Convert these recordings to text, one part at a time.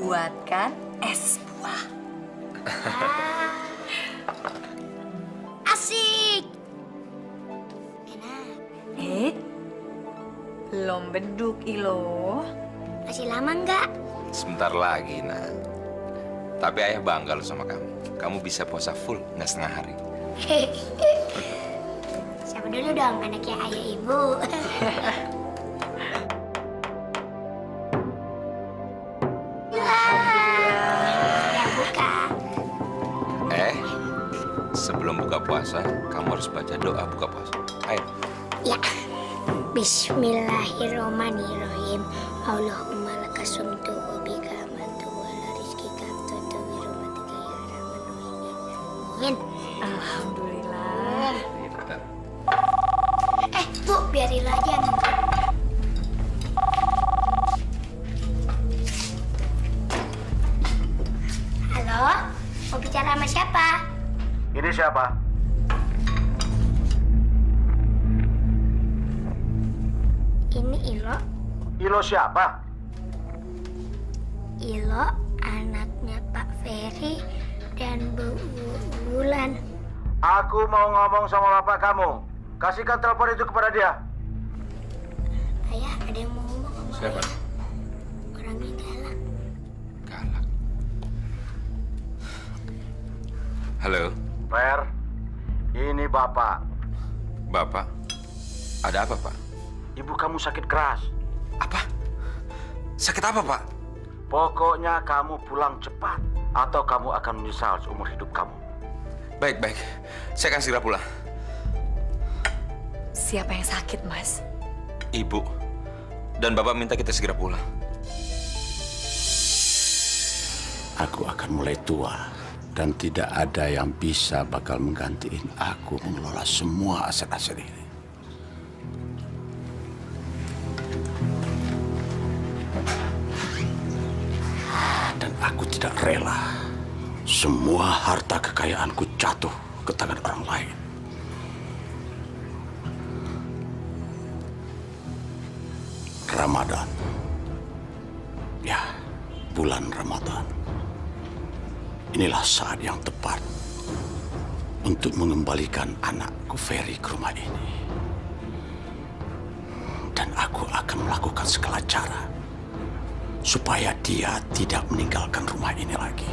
buatkan es buah. Asik. Enak. Belum beduk, Ilo. Masih lama nggak? Sebentar lagi, nak. Tapi ayah bangga loh sama kamu. Kamu bisa puasa full, nggak setengah hari. Siapa dulu dong anaknya ayah ibu? Ya buka. Sebelum buka puasa, kamu harus baca doa buka puasa. Ayo. Ya. Bismillahirrahmanirrahim. Allahumma lakasumtu wa bika amantu wa la rizqika aftutu bi rahmatika ya arhamar rahimin. Alhamdulillah. Bu, biarin aja. Halo, mau bicara sama siapa? Ini siapa? Ini Ilo. Ilo siapa? Ilo anaknya Pak Ferry dan Bu Bulan. Aku mau ngomong sama bapak kamu. Kasihkan telepon itu kepada dia. Ayah, ada yang mau ngomong sama Siapa? Ayah. Orangnya galak. Galak. Halo, Fer, ini bapak. Bapak. Ada apa, Pak? Ibu kamu sakit keras. Apa? Sakit apa, Pak? Pokoknya kamu pulang cepat atau kamu akan menyesal seumur hidup kamu. Baik, baik. Saya akan segera pulang. Siapa yang sakit, Mas? Ibu. Dan Bapak minta kita segera pulang. Aku akan mulai tua dan tidak ada yang bisa bakal menggantiin aku mengelola semua aset-aset ini. Dan aku tidak rela semua harta kekayaanku jatuh ke tangan orang lain. Ramadan. Ya, bulan Ramadan. Inilah saat yang tepat untuk mengembalikan anakku Ferry ke rumah ini. Dan aku akan melakukan segala cara supaya dia tidak meninggalkan rumah ini lagi.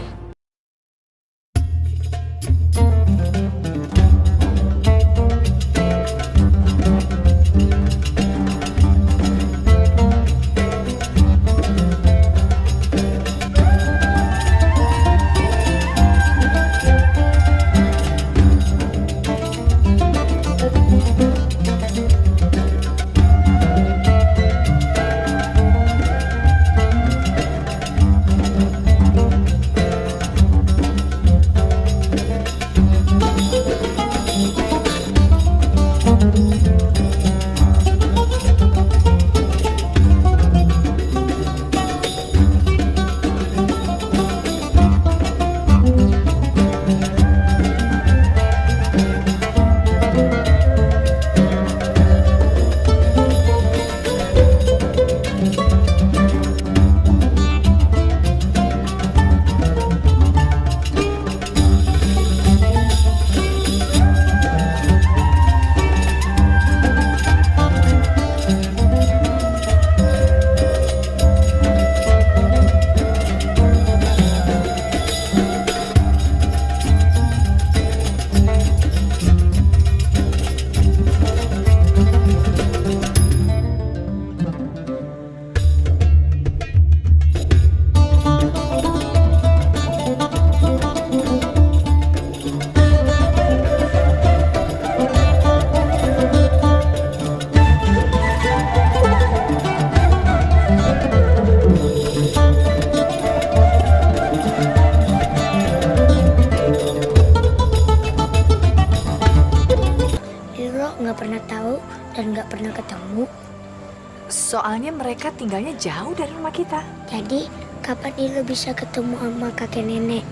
Soalnya mereka tinggalnya jauh dari rumah kita. Jadi, kapan Ilo bisa ketemu sama kakek nenek?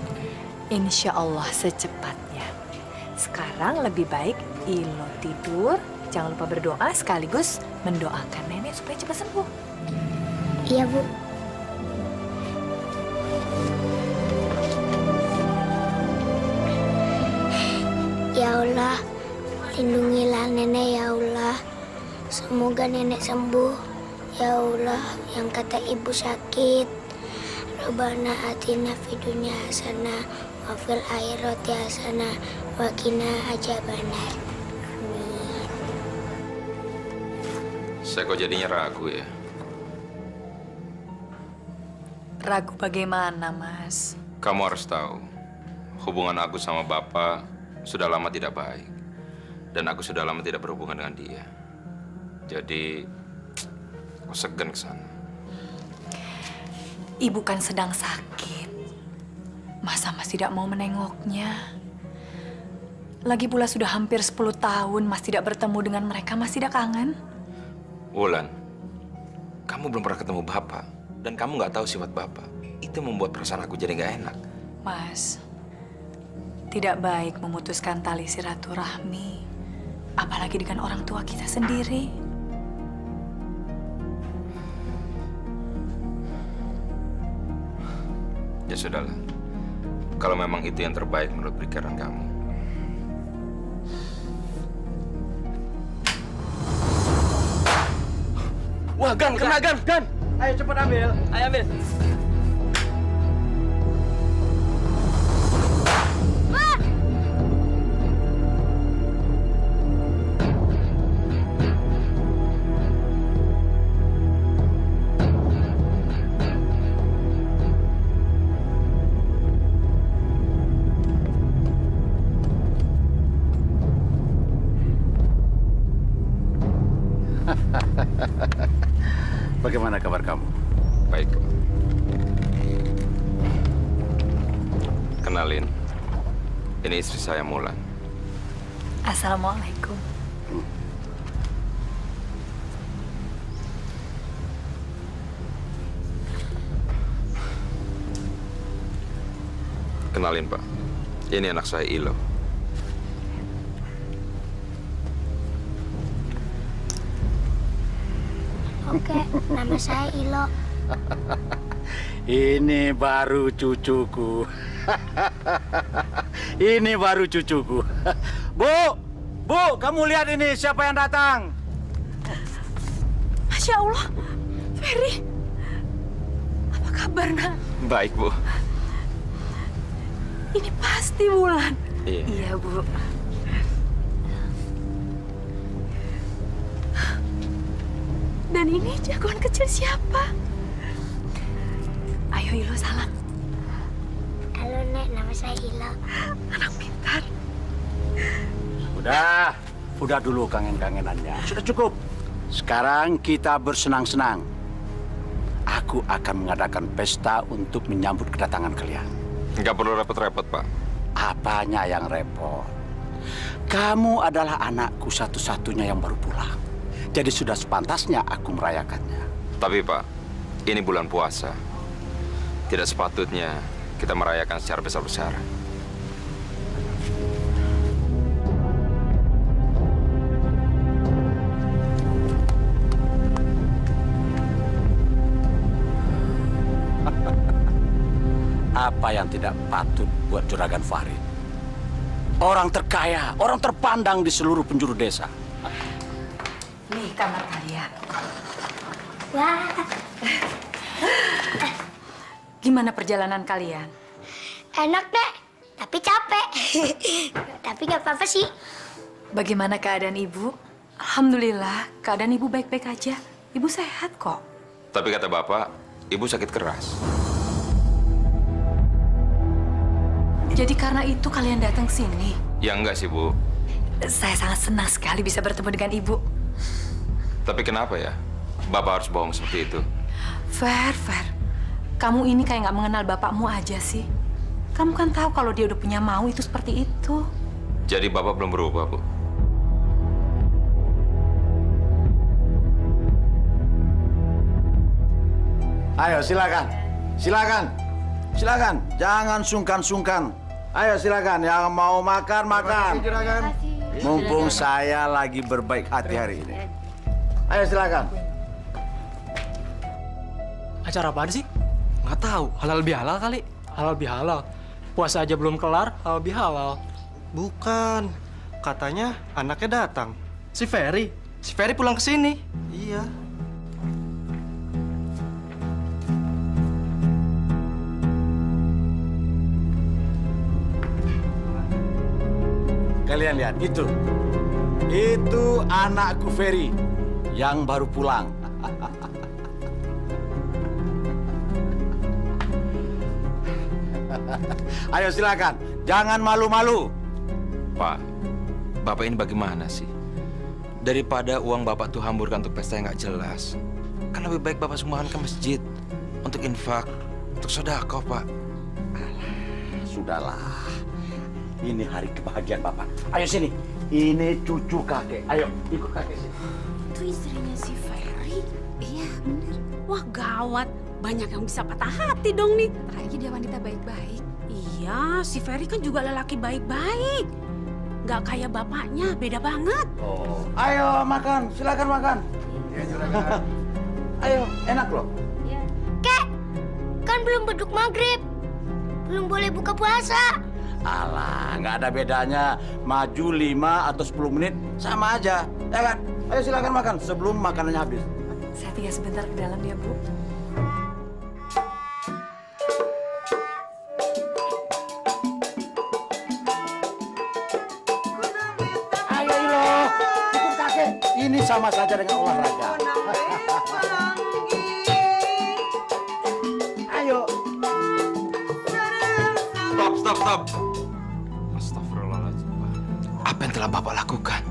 Insya Allah secepatnya. Sekarang lebih baik Ilo tidur, jangan lupa berdoa sekaligus mendoakan nenek supaya cepat sembuh. Iya, Bu. Ya Allah, lindungilah nenek ya Allah. Semoga nenek sembuh. Ya Allah, yang kata ibu sakit. Rabbana atina fid dunya hasanah wa fil akhirati hasanah wa qina adzabannar. Amin. Saya kok jadinya ragu ya? Ragu bagaimana, Mas? Kamu harus tahu, hubungan aku sama Bapak sudah lama tidak baik. Dan aku sudah lama tidak berhubungan dengan dia. Jadi, aku segan ke sana. Ibu kan sedang sakit. Masa Mas tidak mau menengoknya? Lagi pula sudah hampir 10 tahun Mas tidak bertemu dengan mereka. Mas tidak kangen? Wulan, kamu belum pernah ketemu Bapak. Dan kamu nggak tahu sifat Bapak. Itu membuat perasaan aku jadi nggak enak. Mas, tidak baik memutuskan tali silaturahmi. Apalagi dengan orang tua kita sendiri. Ya sudahlah. Kalau memang itu yang terbaik menurut pikiran kamu. Wah, Gan, kena Gan, Gan. Ayo cepat ambil. Ayo ambil. Bagaimana kabar kamu? Baik, Pak. Kenalin, ini istri saya Mulan. Assalamualaikum. Kenalin, Pak. Ini anak saya Ilo. Oke, nama saya Ilo. Ini baru cucuku. Ini baru cucuku. Bu, kamu lihat ini siapa yang datang? Masya Allah, Ferry. Apa kabar, Nak? Baik, Bu. Ini pasti Wulan. Iya. Iya, Bu. Dan ini jagoan kecil siapa? Ayo, Ilo, salam. Halo, Nek. Nama saya Ilo. Anak pintar. Udah dulu kangen-kangenannya. Sudah cukup. Sekarang kita bersenang-senang. Aku akan mengadakan pesta untuk menyambut kedatangan kalian. Nggak perlu repot-repot, Pak. Apanya yang repot? Kamu adalah anakku satu-satunya yang baru pulang. Jadi sudah sepantasnya aku merayakannya. Tapi, Pak, ini bulan puasa. Tidak sepatutnya kita merayakan secara besar-besaran. Apa yang tidak patut buat Juragan Farid? Orang terkaya, orang terpandang di seluruh penjuru desa. Nih kamar kalian. Wah, Gimana perjalanan kalian? enak, Nek. Tapi capek. Tapi nggak apa-apa sih. Bagaimana keadaan ibu? Alhamdulillah, keadaan ibu baik-baik aja. Ibu sehat kok. Tapi kata Bapak, Ibu sakit keras. Jadi karena itu kalian datang sini? Ya enggak sih, Bu. Saya sangat senang sekali bisa bertemu dengan ibu. Tapi kenapa ya? Bapak harus bohong seperti itu. Fer. Kamu ini kayak nggak mengenal bapakmu aja sih. Kamu kan tahu kalau dia udah punya mau itu seperti itu. Jadi Bapak belum berubah, Bu? Ayo, silakan. Jangan sungkan-sungkan. Ayo, silakan. Yang mau makan. Mumpung saya lagi berbaik hati hari ini. Ayo, silakan. Acara apaan sih? Nggak tahu. Halal bihalal kali. Halal bihalal. Puasa aja belum kelar, halal bihalal. Bukan. Katanya anaknya datang. Si Ferry. Si Ferry pulang ke sini. Iya. Kalian lihat itu. Itu anakku Ferry yang baru pulang. Ayo silakan, jangan malu-malu. Pak, Bapak ini bagaimana sih? Daripada uang Bapak tuh hamburkan untuk pesta yang nggak jelas, kan lebih baik Bapak sumbangkan ke masjid untuk infak, untuk sedekah, Pak. Sudahlah, ini hari kebahagiaan Bapak. Ayo sini, ini cucu kakek. Ayo, ikut kakek sini. Itu istrinya si Ferry. Iya, bener. Wah, gawat. Banyak yang bisa patah hati dong nih. Apalagi dia wanita baik-baik. Iya, si Ferry kan juga lelaki baik-baik. Nggak kayak bapaknya, beda banget. Oh, ayo makan, silakan makan. Ya, silakan. Ayo, enak loh. Kek, kan belum beduk maghrib. Belum boleh buka puasa. Alah, nggak ada bedanya maju 5 atau 10 menit sama aja, ya kan? Ayo silakan makan sebelum makanannya habis. Saya tinggal sebentar ke dalam ya, Bu. Ayo Ilo, ikut kakek. Ini sama saja dengan olahraga. Ayo. Stop. Astagfirullahaladzim, Pak. Apa yang telah Bapak lakukan?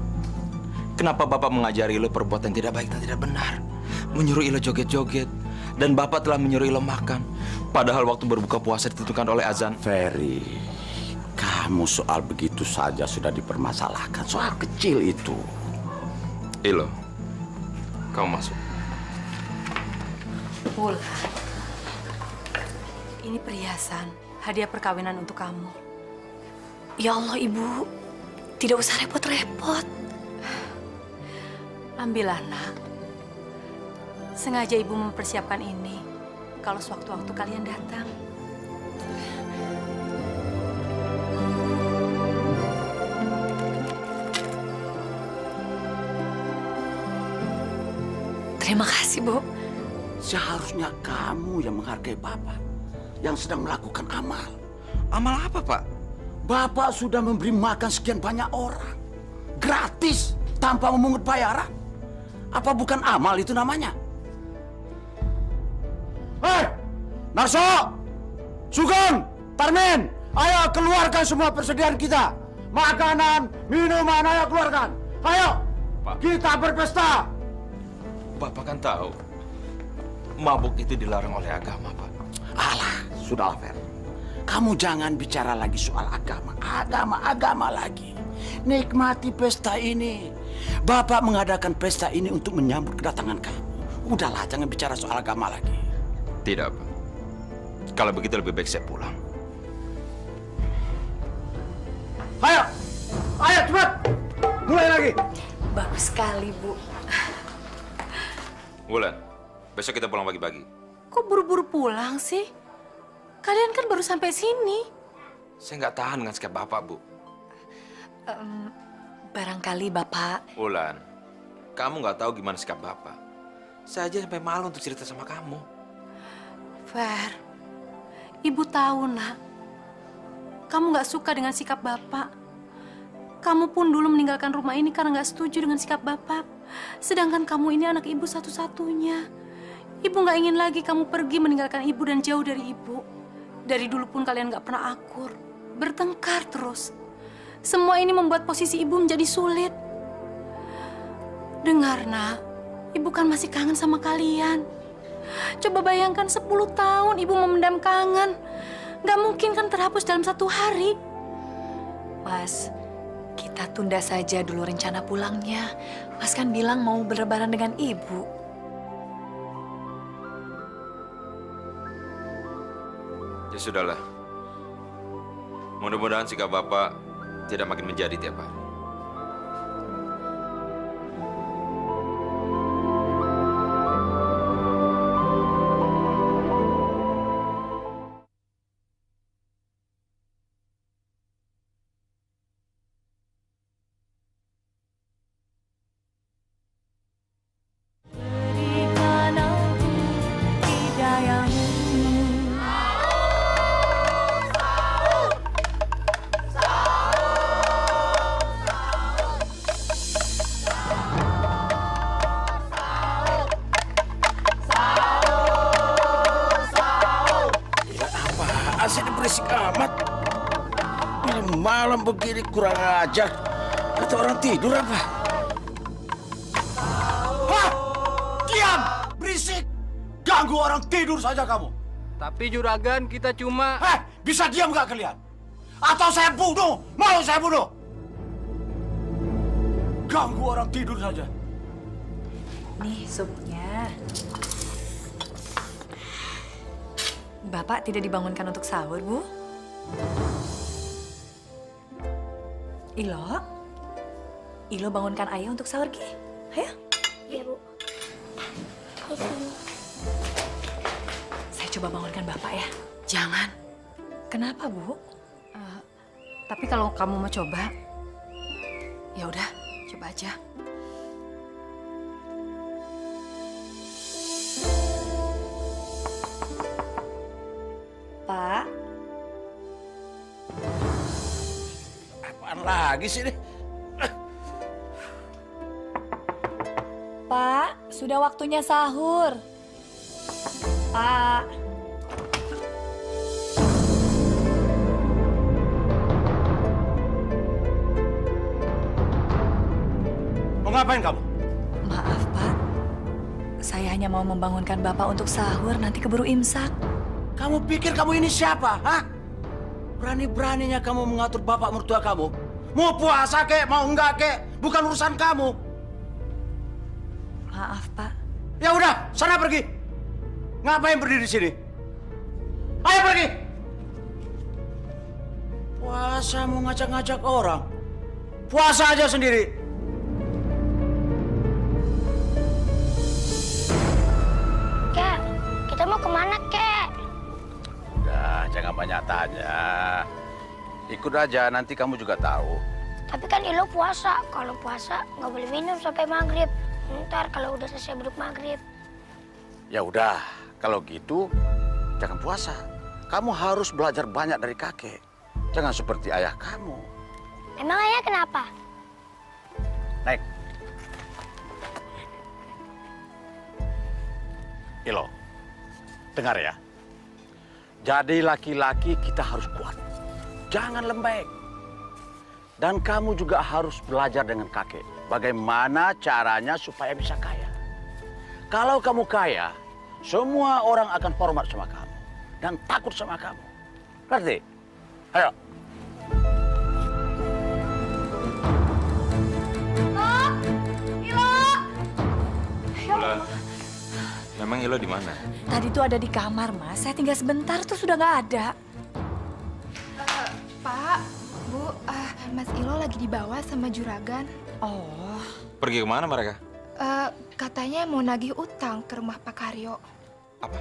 Kenapa Bapak mengajari Ilo perbuatan tidak baik dan tidak benar? Menyuruh Ilo joget-joget. Dan Bapak telah menyuruh Ilo makan. Padahal waktu berbuka puasa ditentukan oleh azan. Ferry, kamu soal begitu saja sudah dipermasalahkan. Soal kecil itu. Ilo, kamu masuk. Wulan, ini perhiasan, hadiah perkawinan untuk kamu. Ya Allah, Ibu, tidak usah repot-repot. Ambillah, nak. Sengaja Ibu mempersiapkan ini kalau sewaktu-waktu kalian datang. Terima kasih, Bu. Seharusnya kamu yang menghargai Bapak yang sedang melakukan amal. Amal apa, Pak? Bapak sudah memberi makan sekian banyak orang. Gratis, tanpa memungut bayaran. Apa bukan amal itu namanya? Hei, Narso, Sugeng, Tarmin, ayo keluarkan semua persediaan kita. Makanan, minuman, ayo keluarkan. Ayo, Pak. Kita berpesta. Bapak kan tahu, mabuk itu dilarang oleh agama, Pak. Alah, sudahlah, Fer. Kamu jangan bicara lagi soal agama. Agama lagi. Nikmati pesta ini. Bapak mengadakan pesta ini untuk menyambut kedatangan kamu. Udahlah, jangan bicara soal agama lagi. Tidak, Pak. Kalau begitu lebih baik saya pulang. Ayo, cepat. Mulai lagi. Bagus sekali, Bu. Wulan, besok kita pulang pagi-pagi. Kok buru-buru pulang sih? Kalian kan baru sampai sini. Saya nggak tahan dengan sikap Bapak, Bu. Barangkali Bapak... Wulan, kamu nggak tahu gimana sikap Bapak. Saya aja sampai malu untuk cerita sama kamu. Fer, Ibu tahu, nak. Kamu nggak suka dengan sikap Bapak. Kamu pun dulu meninggalkan rumah ini karena nggak setuju dengan sikap Bapak. Sedangkan kamu ini anak Ibu satu-satunya. Ibu nggak ingin lagi kamu pergi meninggalkan Ibu dan jauh dari Ibu. Dari dulu pun kalian nggak pernah akur. Bertengkar terus. Semua ini membuat posisi Ibu menjadi sulit. Dengar, nak. Ibu kan masih kangen sama kalian. Coba bayangkan 10 tahun Ibu memendam kangen. Nggak mungkin kan terhapus dalam 1 hari. Mas, kita tunda saja dulu rencana pulangnya. Mas kan bilang mau berlebaran dengan Ibu. Ya sudahlah. Mudah-mudahan sikap Bapak tidak makin menjadi tiap hari. begini kurang ajar. Atau orang tidur apa? Hah? Diam! Berisik! Ganggu orang tidur saja kamu. Tapi juragan kita cuma... Bisa diam nggak kalian? Atau saya bunuh? Mau saya bunuh? Ganggu orang tidur saja. Nih supnya. Bapak tidak dibangunkan untuk sahur, Bu? Ilo bangunkan ayah untuk sahur, Ki. Ayo. Iya, Bu. Saya coba bangunkan Bapak ya. Jangan. Kenapa, Bu? Tapi kalau kamu mau coba, ya udah, coba aja. Pak, Apaan lagi sih ini? Pak, sudah waktunya sahur. Pak. Mau ngapain kamu? Maaf, Pak. Saya hanya mau membangunkan Bapak untuk sahur, nanti keburu imsak. Kamu pikir kamu ini siapa? Hah? Berani-beraninya kamu mengatur bapak mertua kamu? Mau puasa kek, mau enggak kek? Bukan urusan kamu. Maaf, Pak. Ya udah, sana pergi. Ngapain berdiri di sini? Ayo pergi. Puasa mau ngajak-ngajak orang. Puasa aja sendiri. Kek, kita mau kemana, Kek? Udah, jangan banyak tanya. Ikut aja, nanti kamu juga tahu. Tapi kan Ilo puasa. Kalau puasa nggak boleh minum sampai maghrib. Ntar kalau udah selesai beduk maghrib. Ya udah, kalau gitu jangan puasa. Kamu harus belajar banyak dari kakek. Jangan seperti ayah kamu. Emang ayah kenapa? Naik. Ilo, dengar ya. Jadi laki-laki kita harus kuat. Jangan lembek. Dan kamu juga harus belajar dengan kakek. Bagaimana caranya supaya bisa kaya. Kalau kamu kaya, semua orang akan hormat sama kamu. Dan takut sama kamu. Ngerti? Ayo. Bulan, memang Ilo di mana? Tadi tuh ada di kamar, Mas. Saya tinggal sebentar tuh sudah nggak ada. Pak, Bu, Mas Ilo lagi dibawa sama juragan. Oh, Pergi kemana mereka? Katanya mau nagih utang ke rumah Pak Karyo. Apa?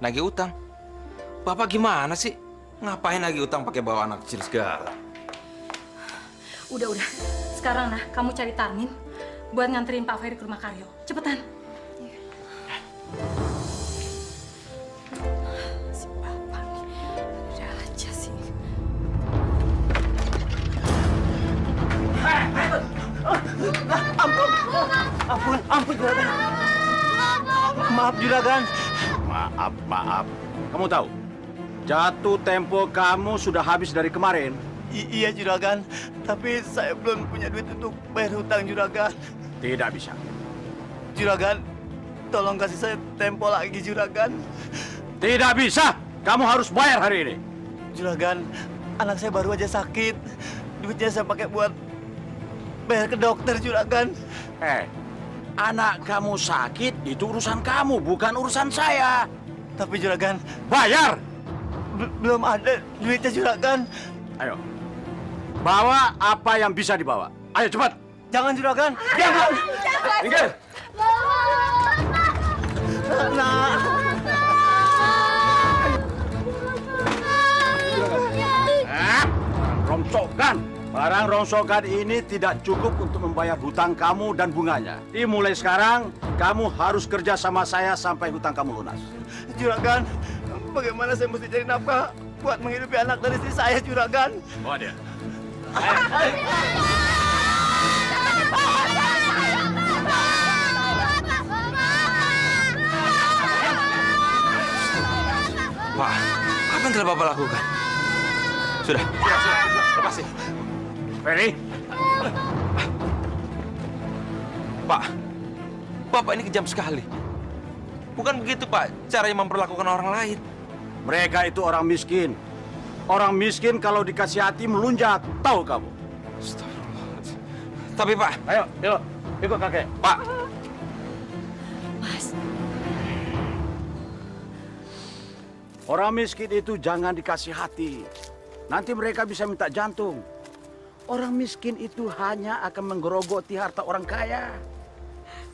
Nagih utang? Bapak gimana sih? Ngapain nagih utang pakai bawa anak kecil segala? Udah. Sekarang nah, kamu cari Tarmin buat nganterin Pak Ferry ke rumah Karyo. Cepetan. Si Bapak nih, ada aja sih. Ampun juragan. Maaf juragan. Maaf. Kamu tahu, jatuh tempo kamu sudah habis dari kemarin. Iya juragan, tapi saya belum punya duit untuk bayar hutang juragan. Tidak bisa. Juragan, tolong kasih saya tempo lagi juragan. Tidak bisa. Kamu harus bayar hari ini. Juragan, anak saya baru aja sakit. Duitnya saya pakai buat bayar ke dokter juragan. Anak kamu sakit itu urusan kamu, bukan urusan saya. Tapi juragan, Bayar. belum ada duitnya juragan. Ayo. Bawa apa yang bisa dibawa. Ayo cepat. Jangan juragan. Jangan. Minggir. Nah. Rongsokan. Barang rongsokan ini tidak cukup untuk membayar hutang kamu dan bunganya. Jadi mulai sekarang, kamu harus kerja sama saya sampai hutang kamu lunas. Juragan, bagaimana saya mesti cari nafkah buat menghidupi anak dan istri saya, juragan? Bawa dia. Pak, apa yang telah Bapak lakukan? Sudah. Lepasin. Ferry. Pak, Bapak ini kejam sekali. Bukan begitu, Pak, caranya memperlakukan orang lain. Mereka itu orang miskin. Orang miskin kalau dikasih hati melunjak. Tahu kamu? Astagfirullahaladzim. Tapi, Pak. Ayo, yuk. Ikut kakek. Pak. Mas, Orang miskin itu jangan dikasih hati. Nanti mereka bisa minta jantung. Orang miskin itu hanya akan menggerogoti harta orang kaya.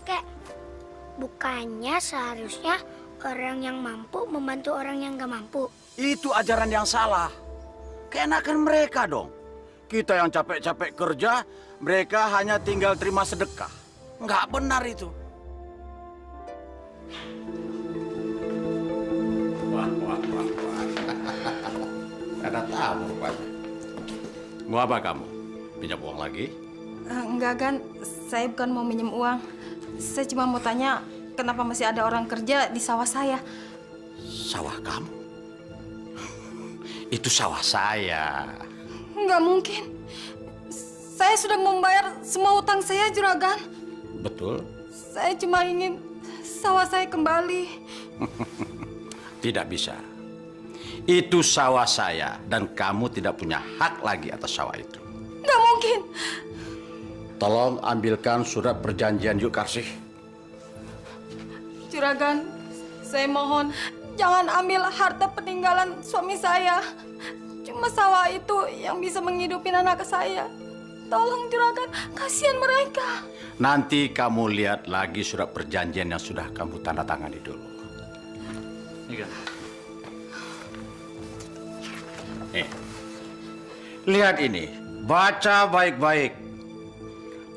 Kek, bukannya seharusnya orang yang mampu membantu orang yang gak mampu? Itu ajaran yang salah. Keenakan mereka dong. Kita yang capek-capek kerja, mereka hanya tinggal terima sedekah. Nggak benar itu. Wah. Ada tamu rupanya. Mau apa kamu? Pinjam uang lagi? Enggak, Gan. Saya bukan mau minjem uang. Saya cuma mau tanya kenapa masih ada orang kerja di sawah saya. Sawah kamu? Itu sawah saya. Nggak mungkin. Saya sudah membayar semua utang saya, Juragan. Betul? Saya cuma ingin sawah saya kembali. Tidak bisa. Itu sawah saya dan kamu tidak punya hak lagi atas sawah itu. Nggak mungkin. Tolong ambilkan surat perjanjian yuk, Karsih. Juragan, saya mohon jangan ambil harta peninggalan suami saya. Cuma sawah itu yang bisa menghidupi anak saya. Tolong, Juragan, kasihan mereka. Nanti kamu lihat lagi surat perjanjian yang sudah kamu tanda tangani dulu. Lihat ini, baca baik-baik.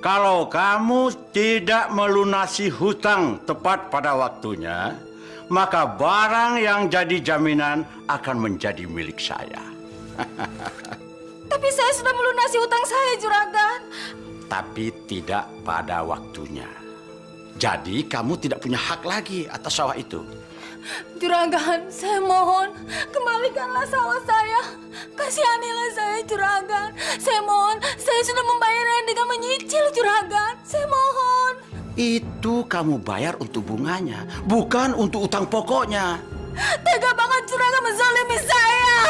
Kalau kamu tidak melunasi hutang tepat pada waktunya, maka barang yang jadi jaminan akan menjadi milik saya. Tapi saya sudah melunasi hutang saya, Juragan. Tapi tidak pada waktunya. Jadi kamu tidak punya hak lagi atas sawah itu. Juragan, saya mohon kembalikanlah sawah saya. Kasihanilah saya, Juragan. Saya mohon, saya sudah membayarnya dengan menyicil, Juragan. Saya mohon. Itu kamu bayar untuk bunganya, bukan untuk utang pokoknya. Tega banget Juragan menzalimi saya.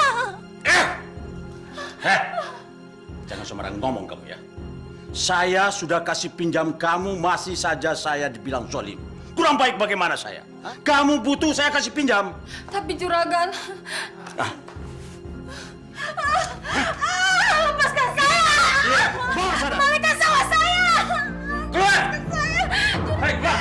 Jangan sembarang ngomong kamu ya. Saya sudah kasih pinjam kamu, masih saja saya dibilang zalim. Kurang baik bagaimana saya? Kamu butuh saya kasih pinjam. Tapi Juragan... lepaskan saya! Balikan sawah saya! Keluar! Juragan!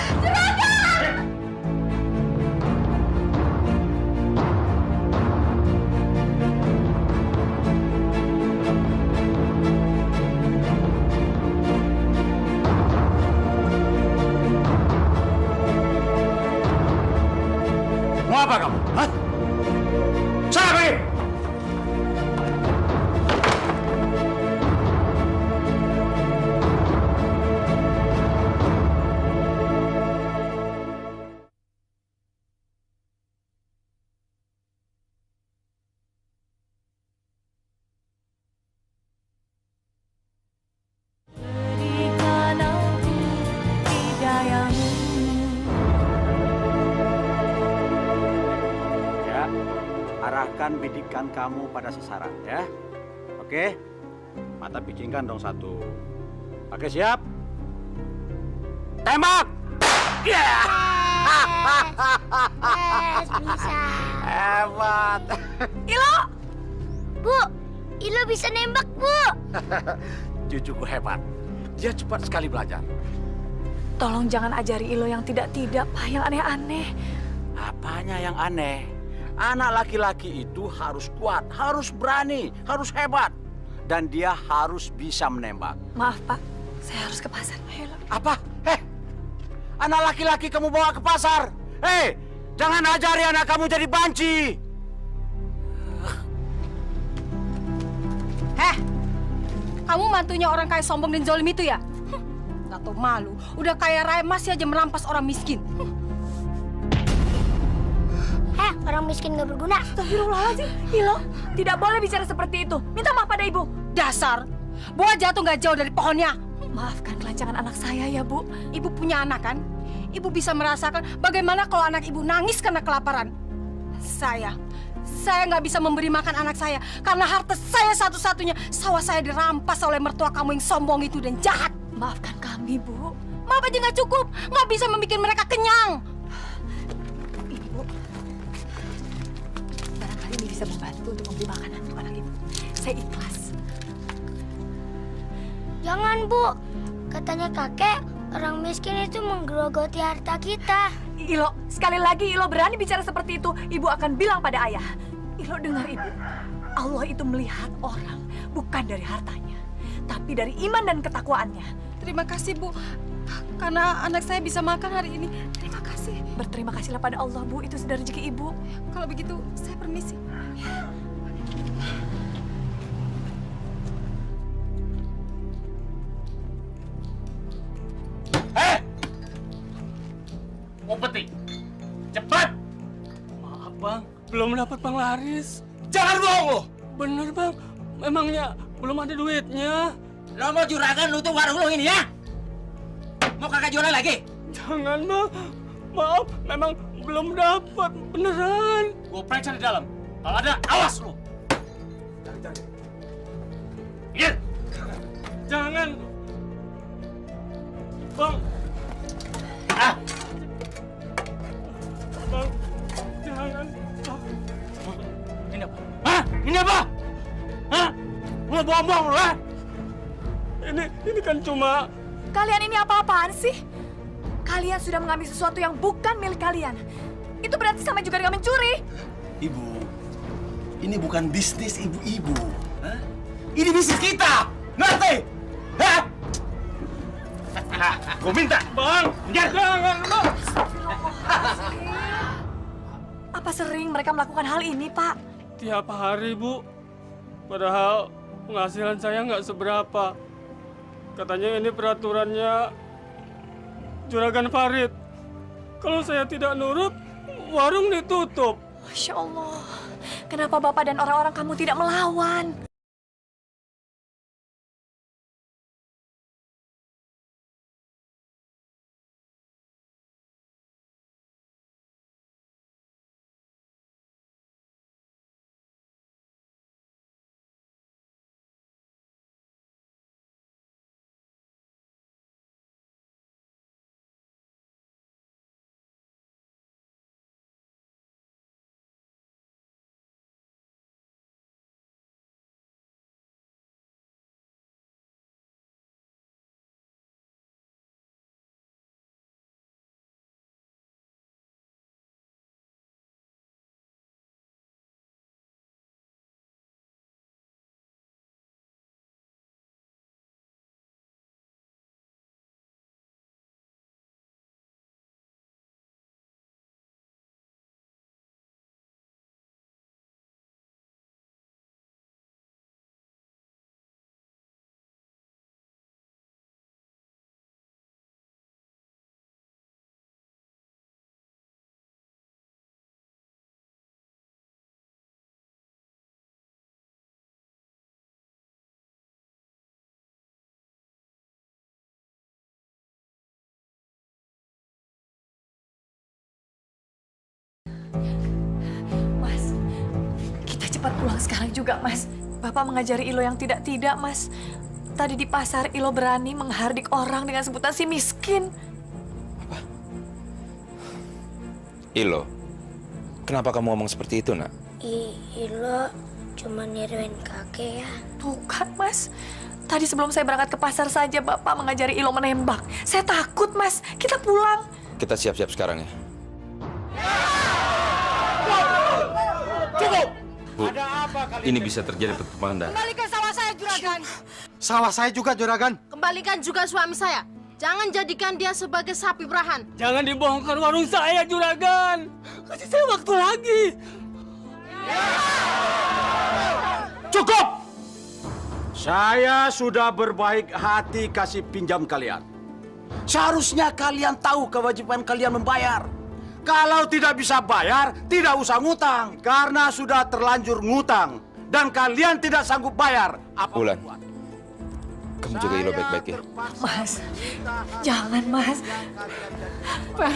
Mau apa kamu? Hah? Sana pergi! Arahkan bidikan kamu pada sasaran ya. Oke? Mata picingkan dong satu. Oke, siap? Tembak! Ya! Bisa. Hebat. Ilo! Bu, Ilo bisa nembak, Bu. Cucuku hebat. Dia cepat sekali belajar. Tolong jangan ajari Ilo yang tidak-tidak, Pak, yang aneh-aneh. Apanya yang aneh? Anak laki-laki itu harus kuat, harus berani, harus hebat. Dan dia harus bisa menembak. Maaf, Pak. Saya harus ke pasar. Ayolah. Apa? Anak laki-laki kamu bawa ke pasar? Jangan ajari anak kamu jadi banci. Kamu mantunya orang kaya sombong dan zalim itu ya? Gak tau malu. Udah kaya raya masih aja merampas orang miskin. Orang miskin gak berguna. Astagfirullahaladzim. Ilo, tidak boleh bicara seperti itu. Minta maaf pada ibu. Dasar Buah jatuh nggak jauh dari pohonnya. Maafkan kelancangan anak saya ya, Bu. Ibu punya anak kan? Ibu bisa merasakan bagaimana kalau anak ibu nangis karena kelaparan. Saya nggak bisa memberi makan anak saya karena harta saya satu-satunya. Sawah saya dirampas oleh mertua kamu yang sombong itu dan jahat. Maafkan kami, Bu. Maaf aja nggak cukup, nggak bisa membuat mereka kenyang. Ibu, barangkali ini bisa membantu untuk membeli makanan untuk anak ibu. Saya ikhlas. Jangan, Bu. Katanya kakek, orang miskin itu menggerogoti harta kita. Ilo, sekali lagi Ilo berani bicara seperti itu, ibu akan bilang pada ayah. Ilo dengar ibu, Allah itu melihat orang bukan dari hartanya, tapi dari iman dan ketakwaannya. Terima kasih, Bu. Karena anak saya bisa makan hari ini. Terima kasih. Berterima kasihlah pada Allah, Bu. Itu sudah rezeki ibu. Kalau begitu, saya permisi. Upeti, cepat! Maaf, Bang. Belum dapat penglaris. Jangan bohong lo! Bener, Bang. Memangnya belum ada duitnya. Lo mau juragan nutup warung lo ini ya? Mau kakak jualan lagi? Jangan, Bang. Maaf, memang belum dapat. Beneran. Gue periksa di dalam. Kalau ada, awas lo! Cari. Iya! Jangan. Bang. Ah! Bang, jangan. Ini apa? Hah? Ini apa? Hah? Lo bohong-bohong lo, ha? Ini kan cuma... Kalian ini apa-apaan sih? Kalian sudah mengambil sesuatu yang bukan milik kalian. Itu berarti sama juga dengan mencuri. Ibu, ini bukan bisnis ibu-ibu. Hah? Ini bisnis kita! Ngerti? Hah? Gue minta! Bang! Jangan, Bang! Apa sering mereka melakukan hal ini, Pak? Tiap hari, Bu. Padahal penghasilan saya nggak seberapa. Katanya ini peraturannya Juragan Farid. Kalau saya tidak nurut, warung ditutup. Masya Allah. Kenapa Bapak dan orang-orang kamu tidak melawan? Mas, kita cepat pulang sekarang juga, Mas. Bapak mengajari Ilo yang tidak-tidak, Mas. Tadi di pasar Ilo berani menghardik orang dengan sebutan si miskin. Apa? Ilo, kenapa kamu ngomong seperti itu, nak? Ilo cuma niruin kakek ya. Tuh kan, Mas. Tadi sebelum saya berangkat ke pasar saja, Bapak mengajari Ilo menembak. Saya takut, Mas. Kita pulang. Kita siap-siap sekarang ya. Cukup! Bu, ini bisa terjadi pertumpahan darah. Kembalikan sawah saya, Juragan. Sawah saya juga, Juragan. Kembalikan juga suami saya. Jangan jadikan dia sebagai sapi perahan. Jangan dibohongkan warung saya, Juragan. Kasih saya waktu lagi. Cukup! Saya sudah berbaik hati kasih pinjam kalian. Seharusnya kalian tahu kewajiban kalian membayar. Kalau tidak bisa bayar, tidak usah ngutang. Karena sudah terlanjur ngutang. Dan kalian tidak sanggup bayar. Bulan, Kamu jaga Ilo baik-baik ya. Mas, jangan Mas. Fer,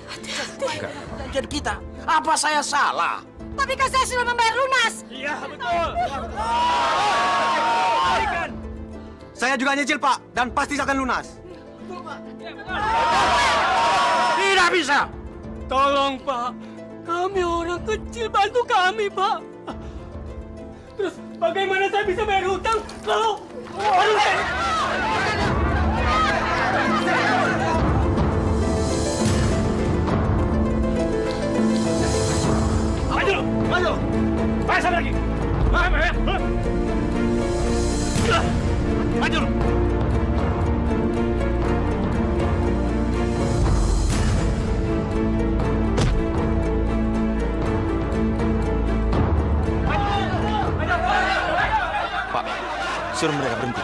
hati-hati. Enggak. Jadi kita, apa saya salah? Tapi kan saya sudah membayar lunas. Iya, betul. Saya juga nyicil, Pak, dan pasti akan lunas. Tidak bisa. Tolong, Pak. Kami orang kecil, bantu kami, Pak. Terus bagaimana saya bisa bayar hutang kalau orang saya... Maju! Maju! Bayar saya lagi! Maju! Pak, suruh mereka berhenti.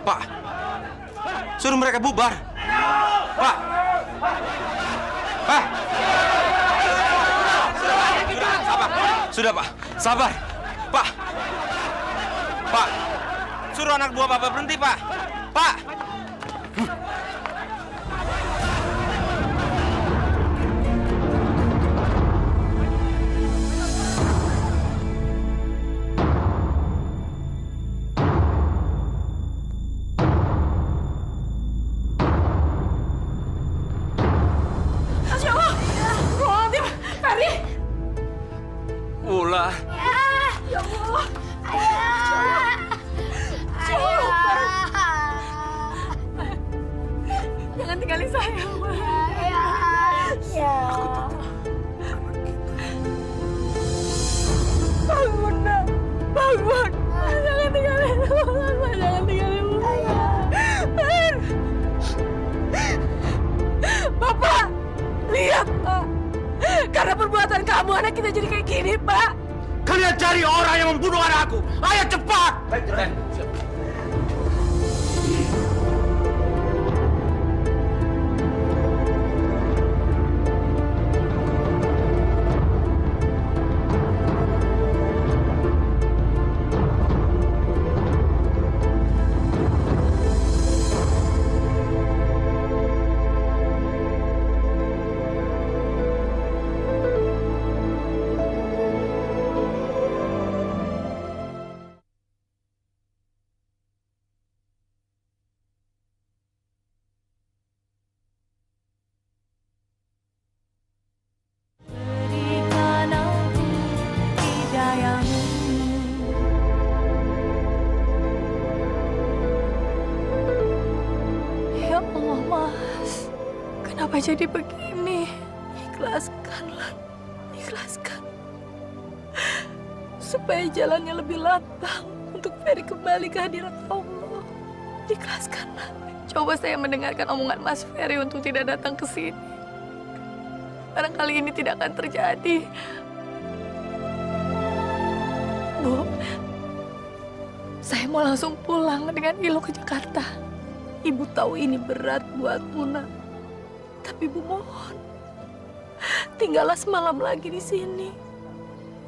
Pak, suruh mereka bubar. Pak. Pak. Sudah, Pak. Sabar. Pak. Pak. Suruh anak buah Bapak berhenti, Pak. Pak. Ula. Ya Allah. Jangan tinggalin saya, bangun, nak. Bangun. Jangan tinggalin Mama. Jangan tinggalin Mama. Bapak, lihat, Pak. Karena perbuatan kamu, anak kita jadi kayak gini, Pak. Kalian cari orang yang membunuh anakku. Ayo cepat. Ya Allah, Mas. Kenapa jadi begini? Ikhlaskanlah. Ikhlaskan. Supaya jalannya lebih lapang untuk Ferry kembali ke hadirat Allah. Ikhlaskanlah. Coba saya mendengarkan omongan Mas Ferry untuk tidak datang ke sini. Barangkali ini tidak akan terjadi. Bu, saya mau langsung pulang dengan Ilo ke Jakarta. Ibu tahu ini berat buat Muna. Tapi Ibu mohon, tinggallah semalam lagi di sini.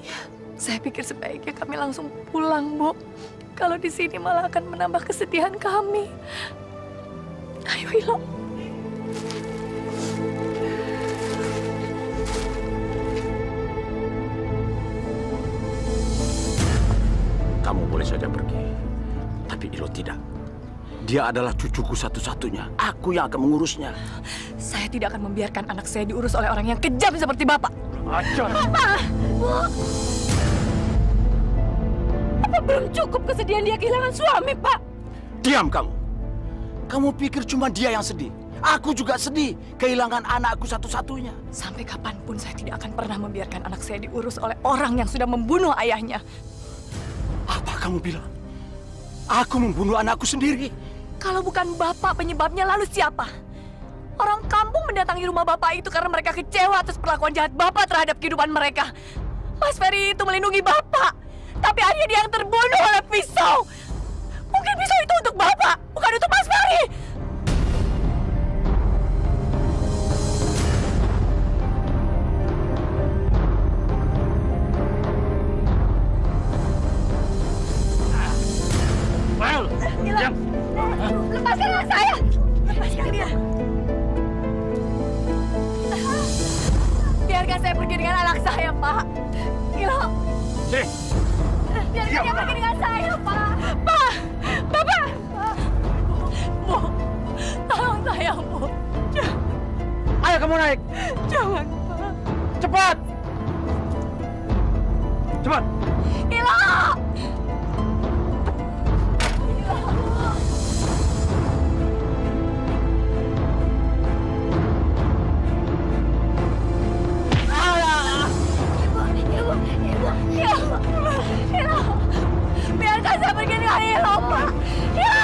Ya, saya pikir sebaiknya kami langsung pulang, Bu. Kalau di sini malah akan menambah kesedihan kami. Ayo, Ilo. Kamu boleh saja pergi, tapi Ilo tidak. Dia adalah cucuku satu-satunya. Aku yang akan mengurusnya. Saya tidak akan membiarkan anak saya diurus oleh orang yang kejam seperti Bapak. Ajar. Papa! Bu! Apa belum cukup kesedihan dia kehilangan suami, Pak? Diam kamu. Kamu pikir cuma dia yang sedih? Aku juga sedih kehilangan anakku satu-satunya. Sampai kapanpun saya tidak akan pernah membiarkan anak saya diurus oleh orang yang sudah membunuh ayahnya. Apa kamu bilang? Aku membunuh anakku sendiri. Kalau bukan Bapak penyebabnya, lalu siapa? Orang kampung mendatangi rumah Bapak itu karena mereka kecewa atas perlakuan jahat Bapak terhadap kehidupan mereka. Mas Ferry itu melindungi Bapak, tapi akhirnya dia yang terbunuh oleh pisau. Mungkin pisau itu untuk Bapak, bukan untuk Mas Ferry. Diam. pergi dengan anak saya, Pak. Ilo. Sini. Biarkan dia pergi dengan saya, Pak. Pak! Bapak! Bu, tolong saya, Bu. Ayo kamu naik. Jangan, Pak. Cepat. Cepat. Ilo! Ilo! Biarkan saya pergi dengan Ilo, Pak. Ilo!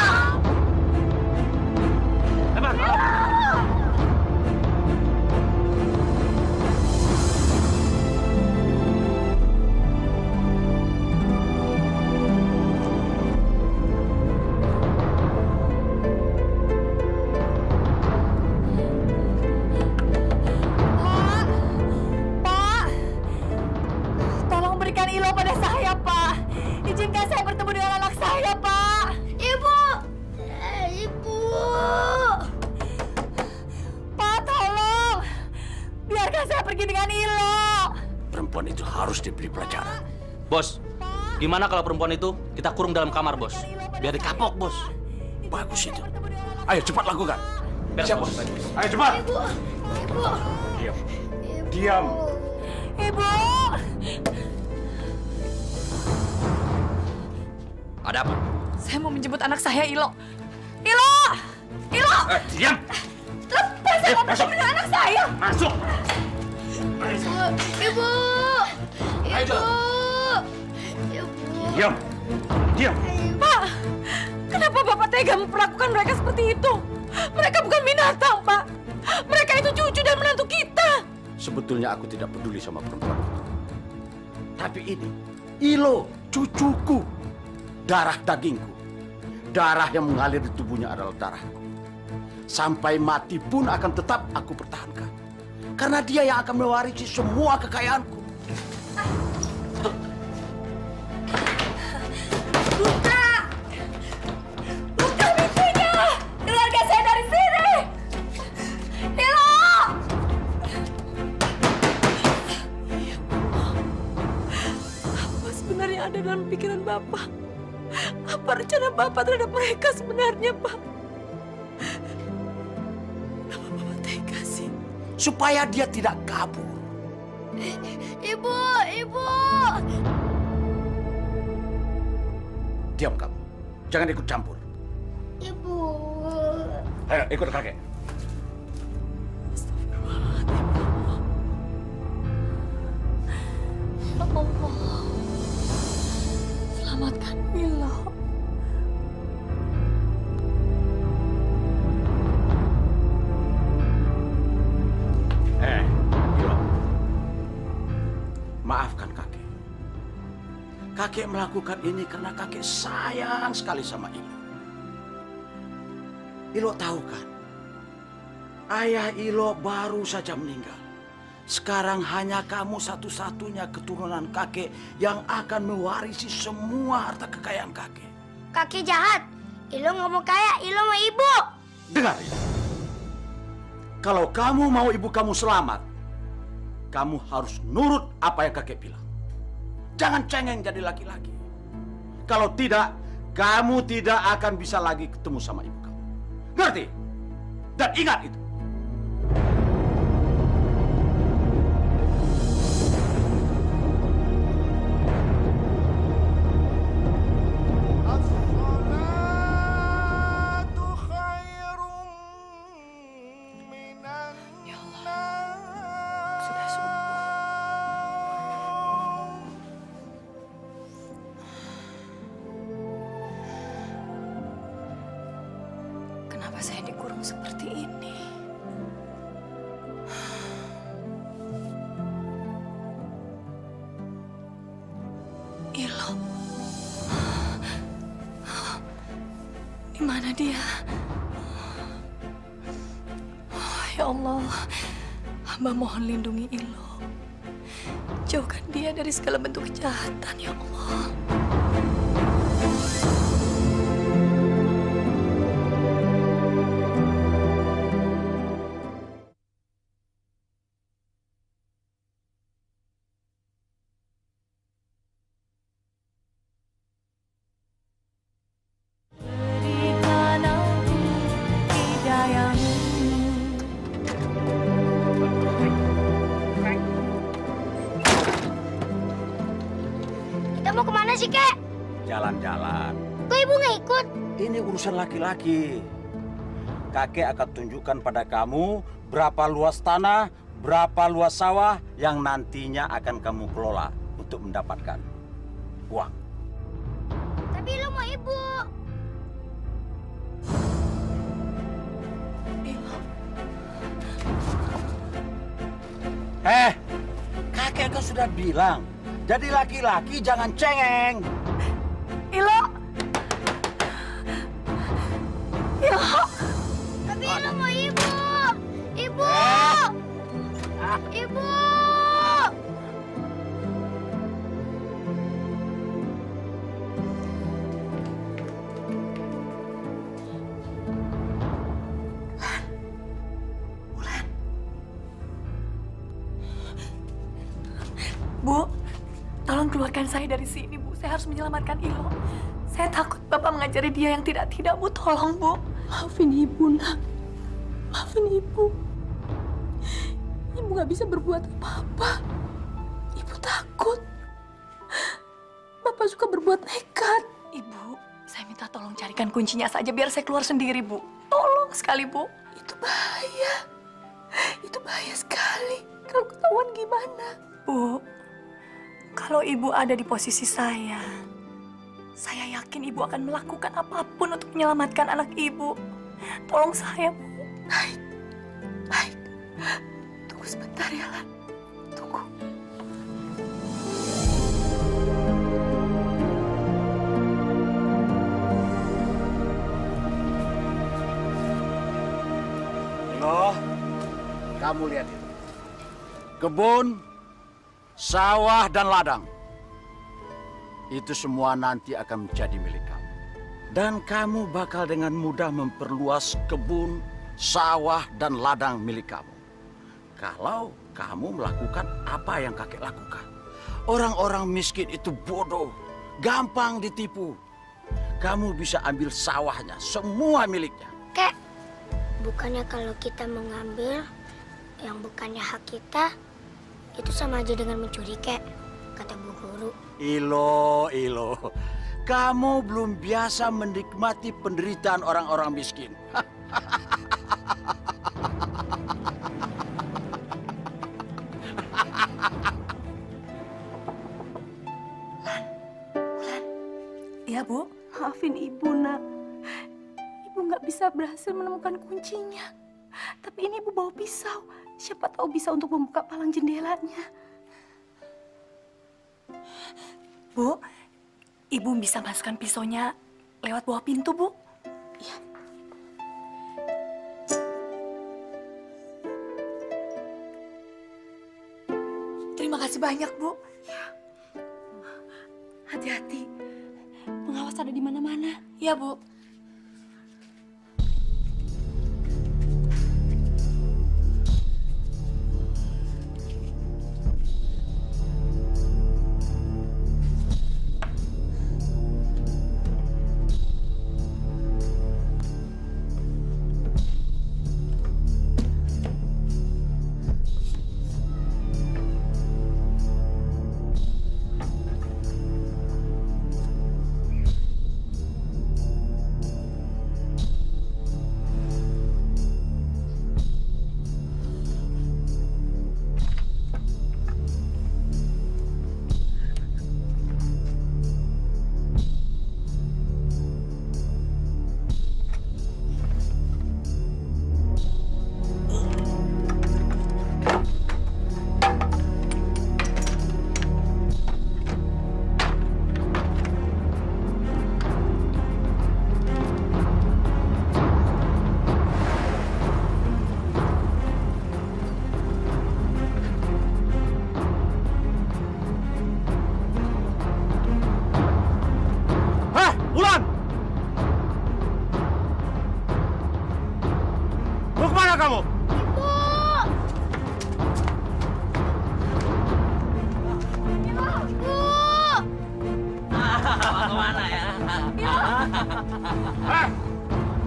Pak, tolong berikan Ilo pada saya, Pak. Izinkan saya bertemu dengan anak saya, Pak. Ibu! Ibu! Pak, tolong. Biarkan saya pergi dengan Ilo. Perempuan itu harus diberi pelajaran. Bos, gimana kalau perempuan itu kita kurung dalam kamar, Bos? Biar dikapok, Bos. Bagus itu. Ayo cepat lakukan. Siap, Bos. Ayo cepat. Ibu! Ibu! Diam. Diam. Ibu! Ada apa? Saya mau menjemput anak saya, Ilo. Ilo! Ilo! Diam. Lepas saya mau bertemu dengan anak saya. Masuk. Ibu! Ayo. Ibu! Diam. Diam. Pak, kenapa Bapak tega memperlakukan mereka seperti itu? Mereka bukan binatang, Pak. Mereka itu cucu dan menantu kita. Sebetulnya aku tidak peduli sama perempuan itu. Tapi ini, Ilo, cucuku. Darah dagingku. Darah yang mengalir di tubuhnya adalah darahku. Sampai mati pun akan tetap aku pertahankan. Karena dia yang akan mewarisi semua kekayaanku. Buka! Buka pintunya! Keluarga saya dari sini! Ilo! Apa sebenarnya ada dalam pikiran Bapak? Apa rencana Bapak terhadap mereka sebenarnya, Pak? Kenapa Bapak tega sih? Supaya dia tidak kabur. Ibu! Ibu! Diam kamu. Jangan ikut campur. Ibu. Ayo ikut kakek. Ya Allah. Selamatkan Ilo. Ilo. Maafkan kakek. Kakek melakukan ini karena kakek sayang sekali sama Ilo. Ilo tahu kan? Ayah Ilo baru saja meninggal. Sekarang hanya kamu satu-satunya keturunan kakek yang akan mewarisi semua harta kekayaan kakek. Kakek jahat. Ilo nggak mau kaya, Ilo mau ibu. Dengar ya. Kalau kamu mau ibu kamu selamat, kamu harus nurut apa yang kakek bilang. Jangan cengeng jadi laki-laki. Kalau tidak, kamu tidak akan bisa lagi ketemu sama ibu kamu. Ngerti? Dan ingat itu. Kenapa saya dikurung seperti ini? Ilo. Di mana dia? Oh, ya Allah, hamba mohon lindungi Ilo. Jauhkan dia dari segala bentuk kejahatan, ya Allah. sih, Kek? Jalan-jalan. Kok ibu nggak ikut? Ini urusan laki-laki. Kakek akan tunjukkan pada kamu berapa luas tanah, berapa luas sawah yang nantinya akan kamu kelola untuk mendapatkan uang. Tapi lo mau ibu. Kakek kan sudah bilang, jadi laki-laki jangan cengeng. Ilo! Ilo! Tapi lo mau ibu. Ibu! Ibu! Bu, tolong keluarkan saya dari sini, Bu. Saya harus menyelamatkan Ilo. Saya takut Bapak mengajari dia yang tidak-tidak, Bu. Tolong, Bu. Maafin Ibu, Nak. Maafin Ibu. Ibu nggak bisa berbuat apa-apa. Ibu takut. Bapak suka berbuat nekat. Ibu, saya minta tolong carikan kuncinya saja biar saya keluar sendiri, Bu. Tolong sekali, Bu. Itu bahaya. Itu bahaya sekali. Kalau ketahuan gimana? Bu, kalau Ibu ada di posisi saya yakin Ibu akan melakukan apapun untuk menyelamatkan anak Ibu. Tolong saya, Bu. Baik. Baik. Tunggu sebentar ya, Lan. Tunggu. Loh, kamu lihat itu. Kebun, sawah, dan ladang. Itu semua nanti akan menjadi milik kamu. Dan kamu bakal dengan mudah memperluas kebun, sawah, dan ladang milik kamu. Kalau kamu melakukan apa yang kakek lakukan. Orang-orang miskin itu bodoh, gampang ditipu. Kamu bisa ambil sawahnya, semua miliknya. Kek, bukannya kalau kita mengambil yang bukannya hak kita, itu sama aja dengan mencuri, Kek, kata Bu Guru. Ilo, kamu belum biasa menikmati penderitaan orang-orang miskin. Iya, Bu. Maafin Ibu, Nak. Ibu nggak bisa berhasil menemukan kuncinya. Tapi ini Ibu bawa pisau. Siapa tahu bisa untuk membuka palang jendelanya. Bu, Ibu bisa masukkan pisaunya lewat bawah pintu, Bu? Iya. Terima kasih banyak, Bu. Ya. Hati-hati. Pengawas ada di mana-mana. Iya, Bu.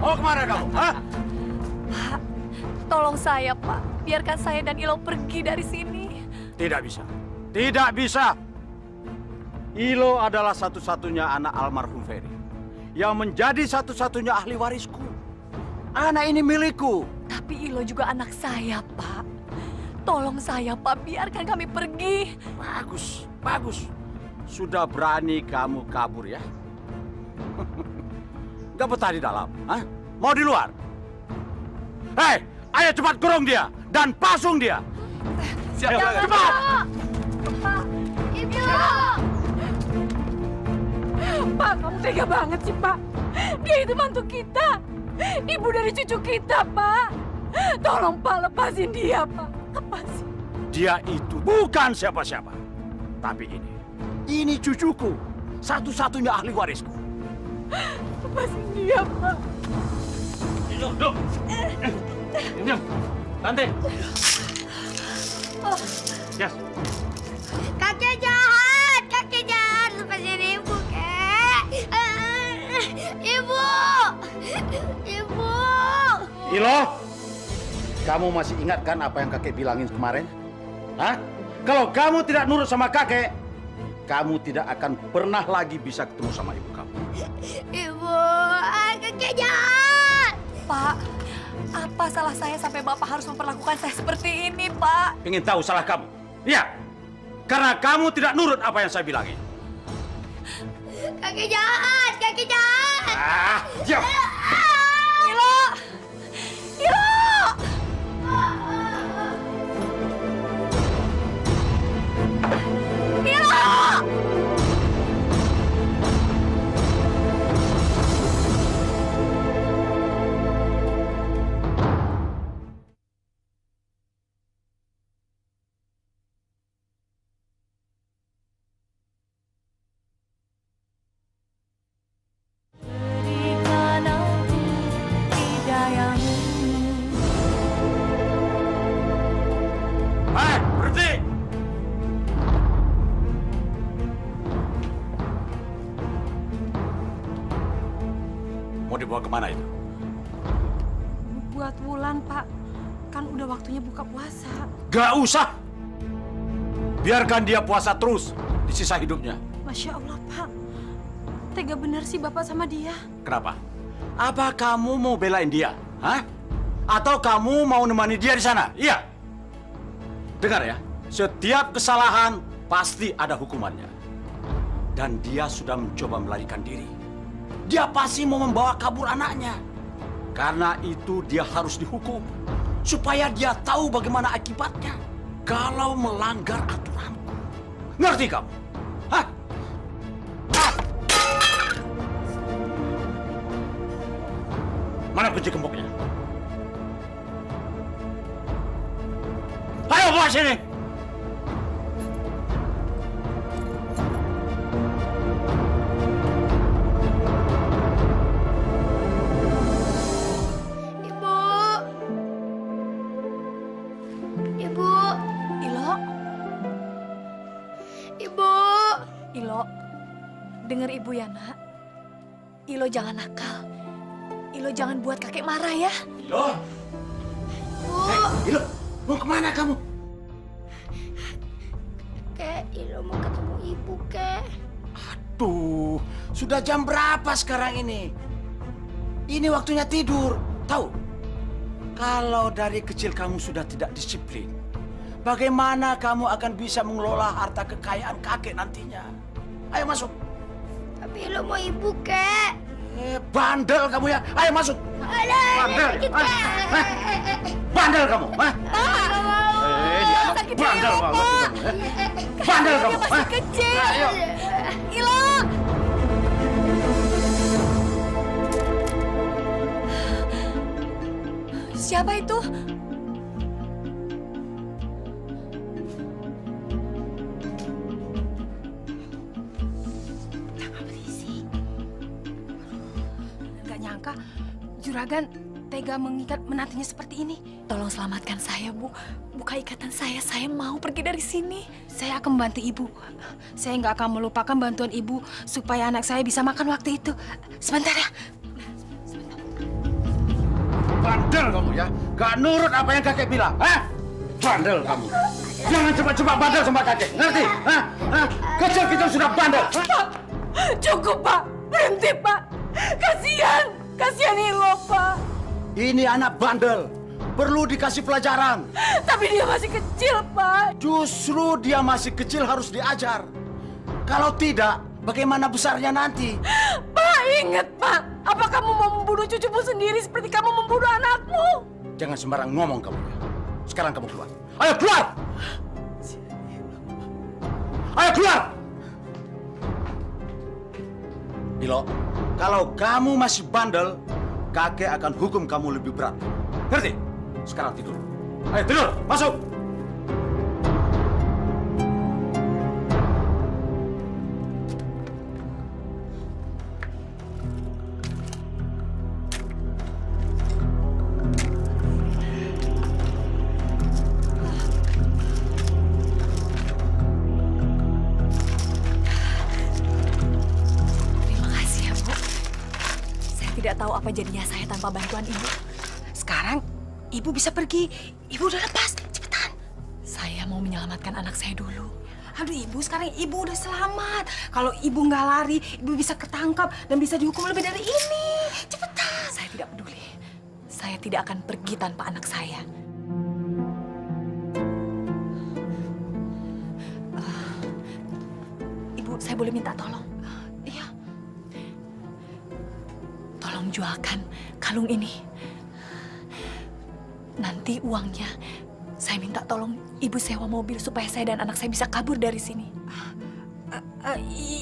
Mau kemana kamu? Hah? Pak, tolong saya, Pak. Biarkan saya dan Ilo pergi dari sini. Tidak bisa. Tidak bisa. Ilo adalah satu-satunya anak almarhum Ferry yang menjadi satu-satunya ahli warisku. Anak ini milikku. Tapi Ilo juga anak saya, Pak. Tolong saya, Pak, biarkan kami pergi. Bagus, bagus. Sudah berani kamu kabur ya? Gak betah di dalam, hah? Mau di luar? Hei, ayo cepat kurung dia dan pasung dia. Siap, cepat! Ibu! Pak, kamu tega banget sih, Pak. Dia itu mantu kita. Ibu dari cucu kita, Pak. Tolong, Pak, lepasin dia, Pak. Lepasin. Dia itu bukan siapa-siapa. Tapi ini cucuku. Satu-satunya ahli warisku. Lepasin dia, Pak. Duk. Diam. Tante. Yes. Kakek jahat, kakek jahat. Lepasin ibu, kek. Ibu, ibu. Ilo, kamu masih ingat kan apa yang kakek bilangin kemarin? Hah? Kalau kamu tidak nurut sama kakek, kamu tidak akan pernah lagi bisa ketemu sama ibu kamu. Ibu, kakek jahat. Pak, apa salah saya sampai Bapak harus memperlakukan saya seperti ini, Pak? Ingin tahu salah kamu? Iya, karena kamu tidak nurut apa yang saya bilangin. Kakek jahat, kakek jahat. Ah, diam. Ilo! Ilo! Ilo! Berhenti! Mau dibawa kemana itu? Buat Wulan, Pak. Kan udah waktunya buka puasa. Gak usah! Biarkan dia puasa terus di sisa hidupnya. Masya Allah, Pak. Tega bener sih Bapak sama dia. Kenapa? Apa kamu mau belain dia? Hah? Atau kamu mau nemani dia di sana? Iya. Dengar ya, setiap kesalahan pasti ada hukumannya. Dan dia sudah mencoba melarikan diri. Dia pasti mau membawa kabur anaknya. Karena itu dia harus dihukum. Supaya dia tahu bagaimana akibatnya. Kalau melanggar aturanku. Ngerti kamu? Hah? Mana kunci gemboknya? Ayo bawa sini! Ibu. Ibu. Ilo? Ibu. Ilo, dengar ibu ya, nak. Ilo jangan nakal. Ilo jangan buat kakek marah ya. Ilo! Ilo, mau kemana kamu? Kek, Ilo mau ketemu ibu, Kek. Aduh, sudah jam berapa sekarang ini? Ini waktunya tidur. Tahu, kalau dari kecil kamu sudah tidak disiplin, bagaimana kamu akan bisa mengelola harta kekayaan kakek nantinya? Ayo masuk. Tapi Ilo mau ibu, Kek. Bandel kamu ya. Ayo masuk. Bandel. Bandel kamu. Sakit bandel Ilo, banget Pak. kamu. Bandel kamu. Masih kecil. Ayo. Ilo. Siapa itu? Gak nyangka Juragan tega mengikat menantinya seperti ini. Tolong selamatkan saya, Bu. Buka ikatan saya mau pergi dari sini. Saya akan membantu Ibu. Saya nggak akan melupakan bantuan Ibu supaya anak saya bisa makan waktu itu. Sebentar ya. Bandel kamu ya. Gak nurut apa yang kakek bilang. Hah? Bandel kamu. Jangan coba-coba bandel sama kakek, ngerti? Hah? Hah? Kecil kita sudah bandel. Pak, cukup Pak, berhenti Pak. Kasihan Ilo Pak. Ini anak bandel, perlu dikasih pelajaran. Tapi dia masih kecil Pak. Justru dia masih kecil harus diajar. Kalau tidak, bagaimana besarnya nanti? Pak, ingat Pak, apa kamu mau membunuh cucumu sendiri seperti kamu membunuh anakmu? Jangan sembarang ngomong kamu. Sekarang kamu keluar. Ayo keluar! Ayo keluar! Ilo, kalau kamu masih bandel, kakek akan hukum kamu lebih berat. Ngerti? Sekarang tidur. Ayo tidur, masuk! Tidak tahu apa jadinya saya tanpa bantuan ibu. Sekarang ibu bisa pergi. Ibu udah lepas, cepetan. Saya mau menyelamatkan anak saya dulu. Aduh ibu, sekarang ibu udah selamat. Kalau ibu nggak lari, ibu bisa ketangkap dan bisa dihukum lebih dari ini. Cepetan. Saya tidak peduli. Saya tidak akan pergi tanpa anak saya. Ibu, saya boleh minta tolong? Iya. Tolong jualkan kalung ini. Nanti uangnya saya minta tolong ibu sewa mobil supaya saya dan anak saya bisa kabur dari sini.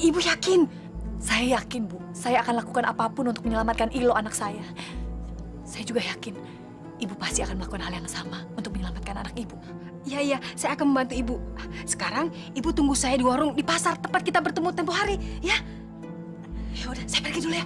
Ibu yakin? Saya yakin, Bu. Saya akan lakukan apapun untuk menyelamatkan Ilo anak saya. Saya juga yakin ibu pasti akan melakukan hal yang sama untuk menyelamatkan anak ibu. Iya, saya akan membantu ibu. Sekarang ibu tunggu saya di warung di pasar tempat kita bertemu tempo hari, ya? Ya udah, saya pergi dulu ya.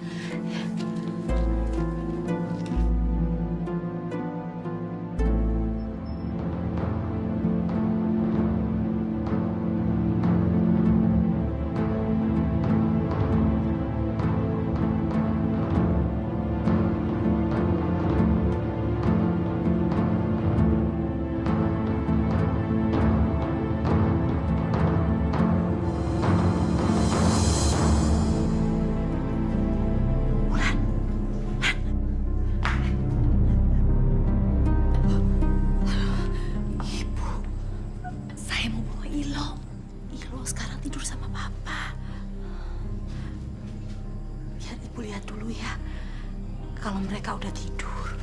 Kalau mereka udah tidur,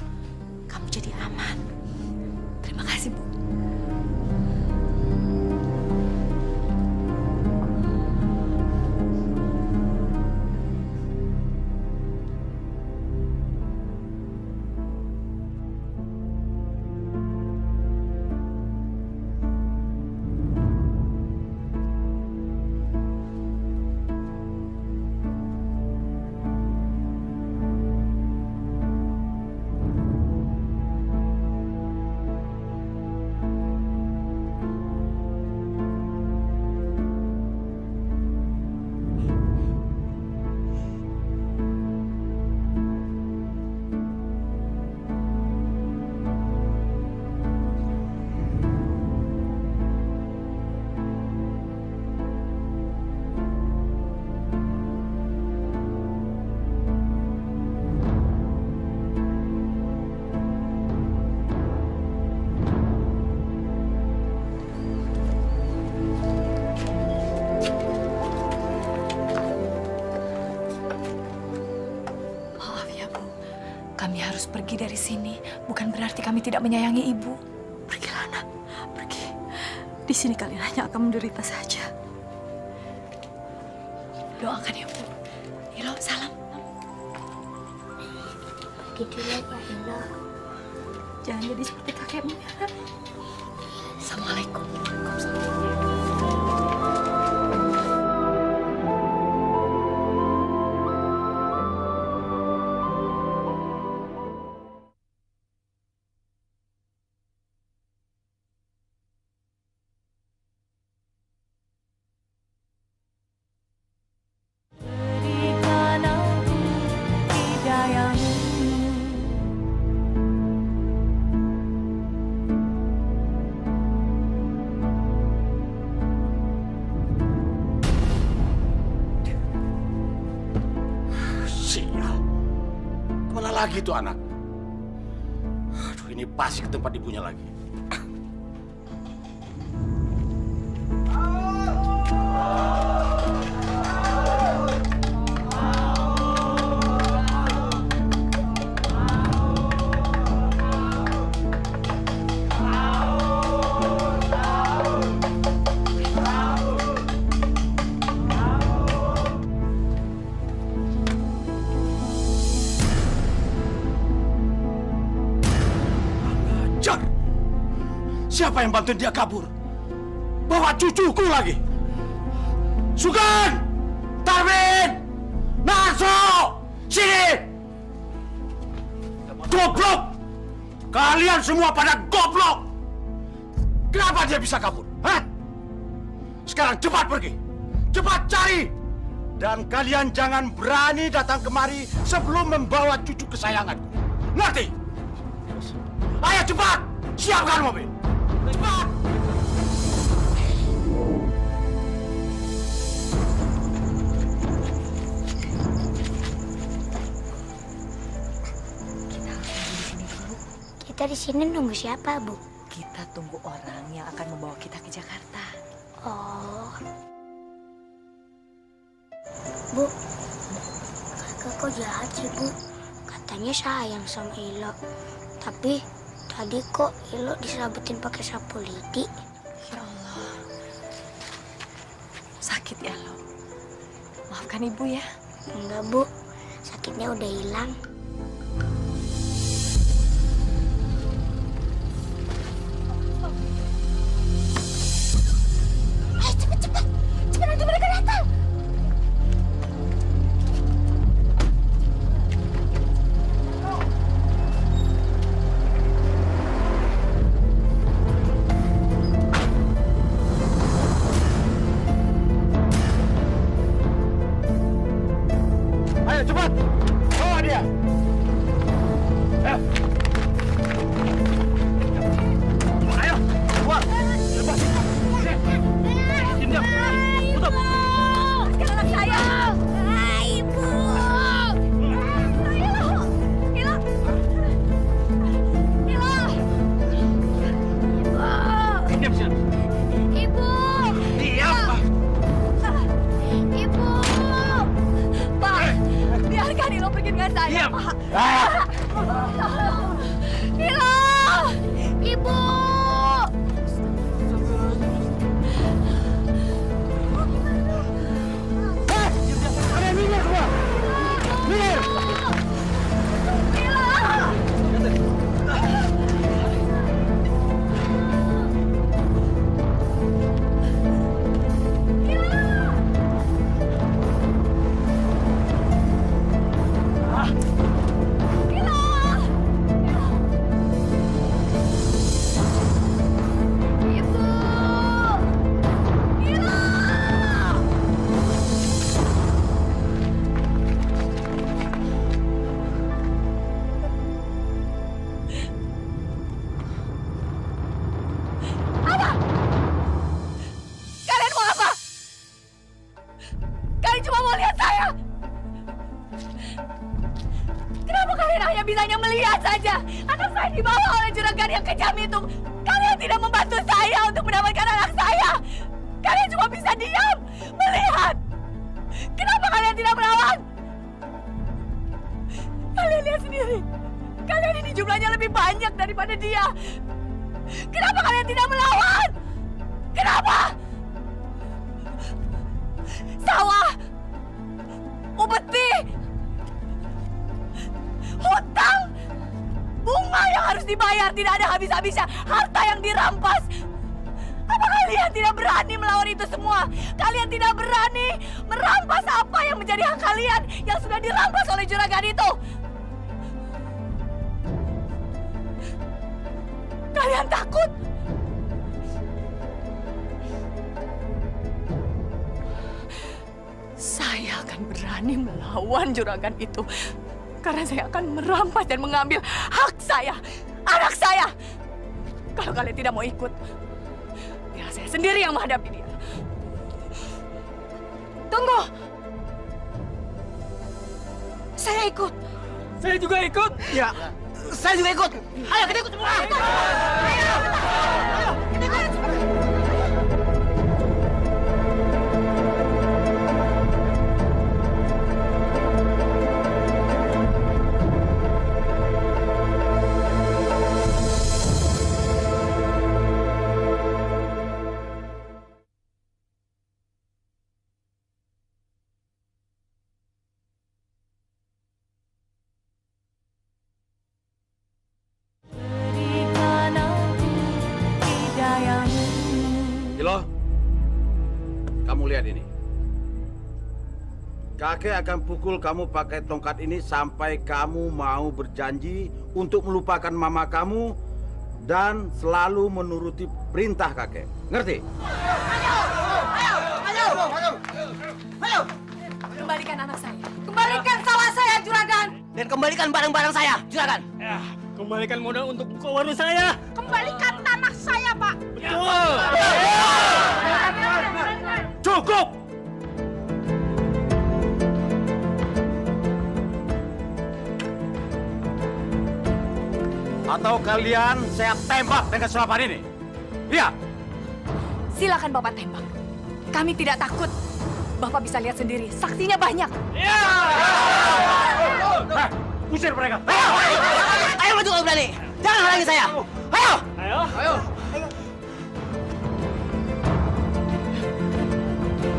kamu jadi aman. Terima kasih, Bu. Kami harus pergi dari sini. Bukan berarti kami tidak menyayangi ibu. Pergilah, nak. Pergi. Di sini kalian hanya akan menderita saja. Doakan ya, Bu. Ilo, salam. Pergi dulu ya, Pak Ilo. Jangan jadi seperti kakekmu ya, nak. Assalamualaikum. lagi tuh anak. Aduh, ini pasti ke tempat ibunya lagi. Siapa yang bantuin dia kabur? Bawa cucuku lagi. Sugeng! Tarmin! Narso! Sini! Goblok! Kalian semua pada goblok! Kenapa dia bisa kabur? Hah? Sekarang cepat pergi! Cepat cari! Dan kalian jangan berani datang kemari sebelum membawa cucu kesayanganku. Ngerti? Ayo cepat! Siapkan mobil! Cepat! Kita di sini nunggu siapa, Bu? Kita tunggu orang yang akan membawa kita ke Jakarta. Oh. Bu, kakak kok jahat sih, Bu? Katanya sayang sama Ilo. Tapi tadi kok Ilo disabutin pakai sapu lidi? Ya Allah. Sakit ya lo? Maafkan ibu ya. Enggak, Bu. Sakitnya udah hilang. Ayo cepet, cepet. Cepet nanti mereka datang. Ayo cepat, bawa dia. Ayo, keluar. Lepas. Diam. Tutup. Sekarang anak saya. Ibu. Ilo. Diam sini. Ibu. Diam. Ibu. Pak, biarkan Ilo pergi dengan saya, Pak. Ilo. Ibu. Kalian minggir semua. Minggir. Kalian mau apa? Kalian cuma mau lihat saya. Kenapa kalian hanya bisanya melihat saja? Anak saya dibawa oleh juragan yang kejam itu. Kalian tidak membantu saya untuk mendapatkan anak saya. Kalian cuma bisa diam, melihat. Kenapa kalian tidak melawan? Kalian lihat sendiri. Kalian ini jumlahnya lebih banyak daripada dia. Kenapa kalian tidak melawan? Kenapa? Sawah, upeti, hutang, bunga yang harus dibayar, tidak ada habis-habisnya, harta yang dirampas. Apa kalian tidak berani melawan itu semua? Kalian tidak berani merampas apa yang menjadi hak kalian yang sudah dirampas oleh juragan itu? Kalian takut? Saya akan berani melawan juragan itu. Karena saya akan merampas dan mengambil hak saya, anak saya. Kalau kalian tidak mau ikut, biar saya sendiri yang menghadapi dia. Tunggu. Saya ikut. Saya juga ikut. Ya, saya juga ikut. Ayo kita ikut semua. Ilo, kamu lihat ini. Kakek akan pukul kamu pakai tongkat ini sampai kamu mau berjanji untuk melupakan mama kamu dan selalu menuruti perintah kakek. Ngerti? Ayo! Kembalikan anak saya. Kembalikan sawah saya, Juragan. Dan kembalikan barang-barang saya, Juragan. Ya, kembalikan modal untuk buka warung saya. Kembalikan tanah saya, Pak. Betul. Cukup! Atau kalian saya tembak dengan senapan ini? Lihat! Silakan Bapak tembak. Kami tidak takut. Bapak bisa lihat sendiri, saksinya banyak. Usir mereka! Ayo maju kalau berani. Jangan halangi saya. Ayo! Ayo.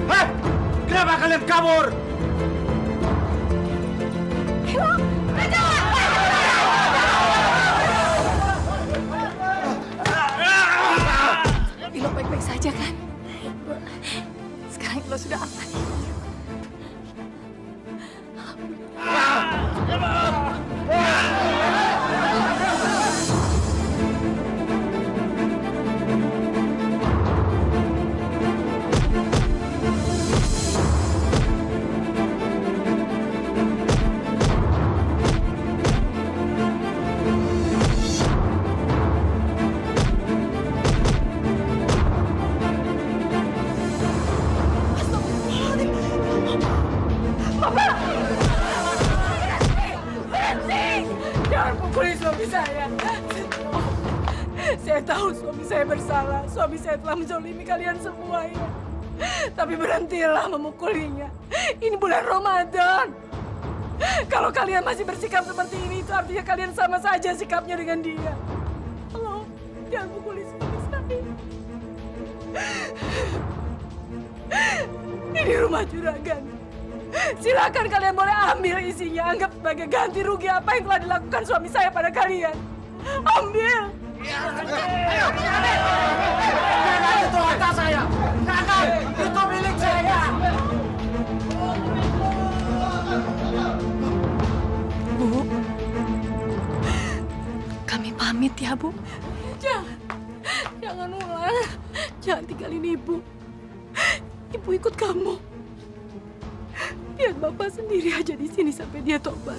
Hei! Kenapa kalian kabur? Ilo baik-baik saja kan? Sekarang Ilo sudah aman. Jangan pukuli suami saya. Saya tahu suami saya bersalah. Suami saya telah menzolimi kalian semua ya. Tapi berhentilah memukulinya. Ini bulan Ramadan. Kalau kalian masih bersikap seperti ini, itu artinya kalian sama saja sikapnya dengan dia. Tolong, jangan pukuli suami saya. Ini rumah juragan. Silakan kalian boleh ambil isinya. Anggap sebagai ganti rugi apa yang telah dilakukan suami saya pada kalian. Ambil. Ayo! Itu harta saya! Kakak! Itu milik saya! Bu, kami pamit ya, Bu. Jangan ulang. Jangan tinggalin ibu. Ibu ikut kamu. Biar bapak sendiri aja di sini sampai dia tobat.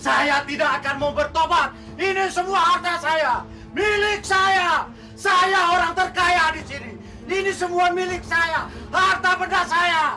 Saya tidak akan mau bertobat. Ini semua harta saya, milik saya. Saya orang terkaya di sini. Ini semua milik saya, harta benda saya.